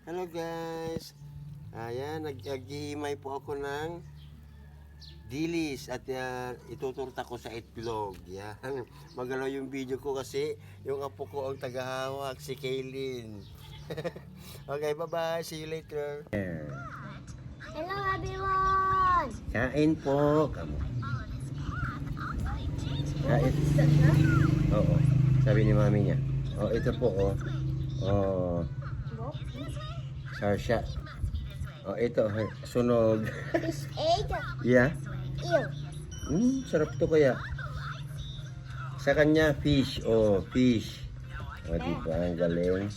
Hello guys. Ayan, naghihimay po ako ng dilis at ituturta ko sa itlog. Yan. Magalaw yung video ko kasi yung apo ko ang tagahawak, si Kaylin. Okay, bye-bye. See you later. Hello everyone! Kain po. Kamu. Kain. Oo. Sabi ni mami niya. Oh, ito po oh. Oh. Sarsya. Oh, ito sunog. Fish egg? Yeah. Ew. Sarap to kaya. Sa kanya fish. Oh, fish. Oh, di ba? Ang galing.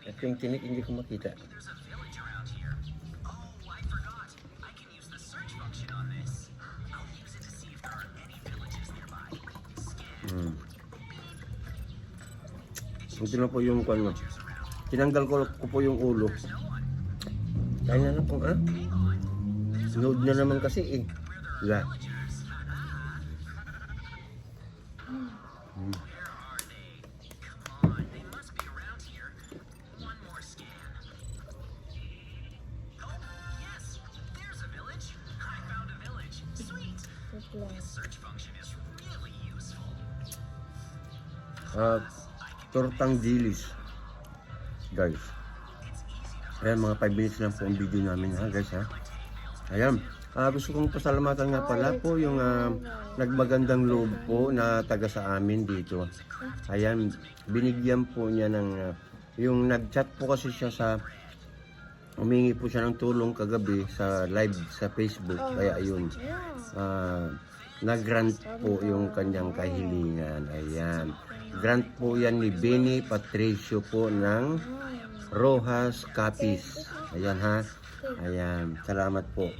Ito yung tinik, hindi ko makita. Ito na po yung ano. Tinanggal ko po yung ulo. Kaya na po, ah? Load na naman kasi eh. Wala. Tortang dilis guys. Ayan, mga 5 minutes lang po ang video namin ha guys ha. Ayan, gusto kong pasalamatan nga pala po yung nagmagandang loob po na taga sa amin dito. Ayan, binigyan po niya ng yung nag-chat po kasi siya sa humingi po siya ng tulong kagabi sa live sa Facebook. Kaya ayun, nag-grant po yung kanyang kahilingan. Ayan, grant po yan ni Benny Patricio po ng Rojas Capiz. Ayan ha. Ayan, salamat po.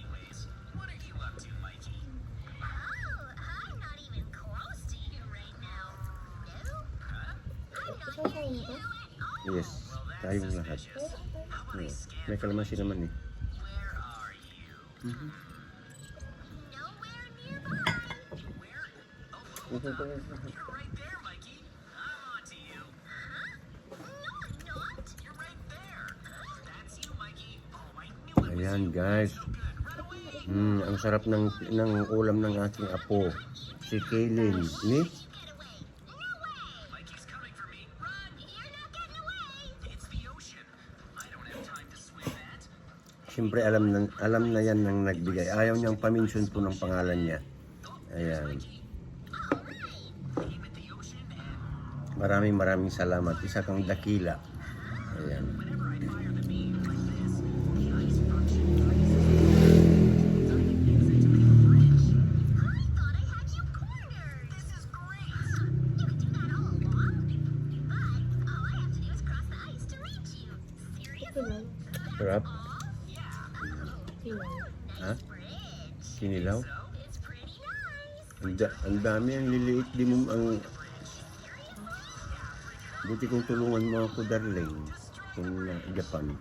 Yes, tayong lahat. May kalamansi naman eh. Ayan guys. Ang sarap ng ulam ng ating apo, si Kaylin, ni? Siyempre alam na yan ng nagbigay. Ayaw niyang pamention po ng pangalan niya. Ayan. Maraming salamat. Isa kang dakila. Ayan. Sarap. Ha? Kinilaw? Ang dami, ang liliit di mo ang buti kong tulungan mo ako darling kung Japan.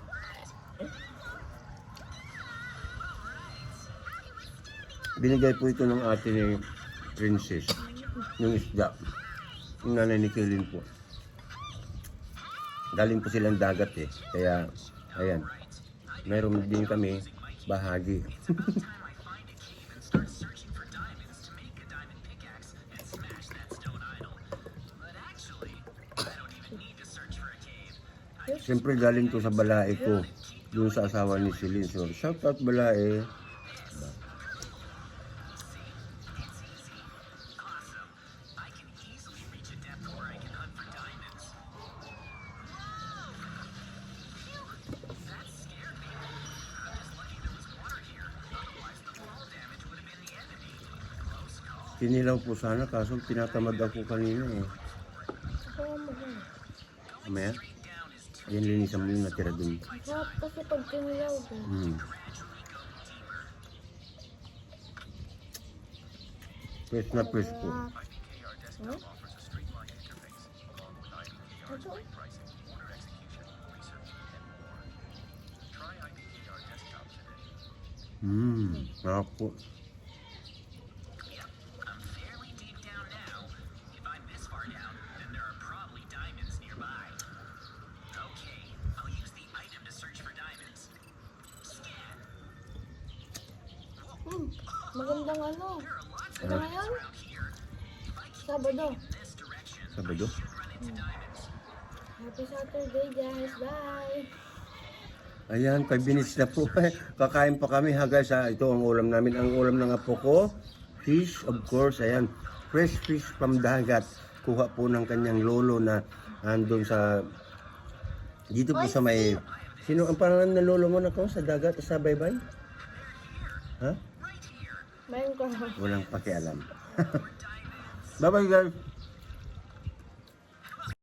Binigay po ito ng ate ni Princess yung isda yung nanay ni Kaylin po. Galing po silang dagat eh, kaya ayan, meron din kami bahagi. Siyempre galing to sa balae ko, doon sa asawa ni Celine. So, shout out balae. Kinilaw po sana, kaso tinatamad ako kanina eh. Mamaya, yan linisan mo yung natira dun. Kasi pag kinilaw din. Press na press po. Sarap po. Magandang ano. Ano ngayon? Sabado. Sabado. Happy Saturday guys. Bye. Ayan, 5 minutes na po. Kakain pa kami ha guys ha. Ito ang ulam namin. Ang ulam ng apo ko, fish of course. Ayan, fresh fish from dagat. Kuha po ng kanyang lolo na andun sa... Dito po sa may... Sino ang pangalan ng lolo mo na ko sa dagat sa baybay? Ha? Mayroon ko. Walang pakialam. Bye bye guys.